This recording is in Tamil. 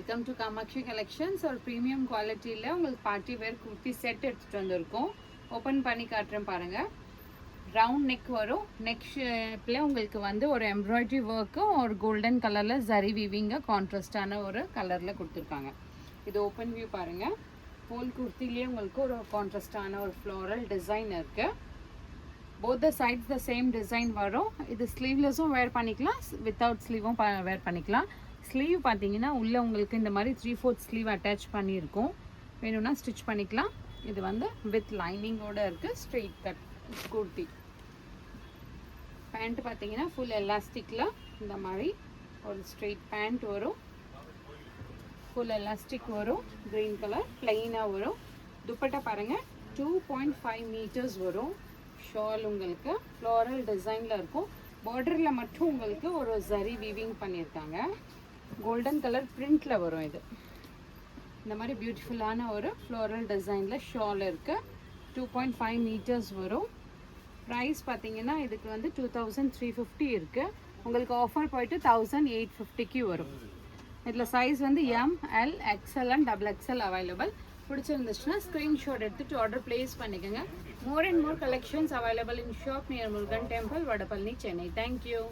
Welcome to Kamatchi collections. ஒரு ப்ரீமியம் குவாலிட்டியில் உங்களுக்கு பார்ட்டி வேர் குர்த்தி செட் எடுத்துகிட்டு வந்திருக்கோம். ஓப்பன் பண்ணி காட்டுறேன் பாருங்கள். ரவுண்ட் நெக் வரும். நெக் ஷேப்பில் உங்களுக்கு வந்து ஒரு எம்ப்ராய்டரி ஒர்க்கும் ஒரு கோல்டன் கலரில் ஜரி வீவிங்க கான்ட்ராஸ்டான ஒரு கலரில் கொடுத்துருக்காங்க. இது ஓப்பன் வியூ பாருங்கள். ஹோல் குர்த்திலேயே உங்களுக்கு ஒரு கான்ட்ராஸ்டான ஒரு ஃப்ளோரல் டிசைன் இருக்குது. Both the sides the same design வரும். இது ஸ்லீவ்லெஸ்ஸும் வேர் பண்ணிக்கலாம், வித்தவுட் ஸ்லீவும் வேர் பண்ணிக்கலாம். ஸ்லீவ் பார்த்தீங்கன்னா உள்ளே உங்களுக்கு இந்த மாதிரி 3/4 ஸ்லீவ் அட்டாச் பண்ணியிருக்கோம். வேணும்னா ஸ்டிச் பண்ணிக்கலாம். இது வந்து வித் லைனிங்கோடு இருக்குது. Straight cut kurti. பேண்ட் பார்த்தீங்கன்னா ஃபுல் எலாஸ்டிக்கில் இந்த மாதிரி ஒரு ஸ்ட்ரெயிட் பேண்ட் வரும். ஃபுல் எலாஸ்டிக் வரும். க்ரீன் கலர் பிளெயினாக வரும். துப்பட்டா பாருங்கள் 2.5 மீட்டர்ஸ் வரும். ஷால் உங்களுக்கு ஃப்ளோரல் டிசைனில் இருக்கும். பார்டரில் மட்டும் உங்களுக்கு ஒரு ஜரி வீவிங் பண்ணியிருக்காங்க. கோல்டன் கலர் பிரிண்டில் வரும். இது இந்த மாதிரி பியூட்டிஃபுல்லான ஒரு ஃப்ளோரல் டிசைனில் ஷால் இருக்குது. 2.5 மீட்டர்ஸ் வரும். ப்ரைஸ் பார்த்தீங்கன்னா இதுக்கு வந்து 2350 இருக்குது. உங்களுக்கு ஆஃபர் போயிட்டு 1850க்கு வரும். இதில் சைஸ் வந்து M, L, XL and XXL available. பிடிச்சிருந்துச்சுன்னா ஸ்க்ரீன்ஷாட் எடுத்துகிட்டு ஆர்டர் ப்ளேஸ் பண்ணிக்கோங்க. More and more collections available in shop near Murugan Temple, Vadapalli, Chennai. Thank you.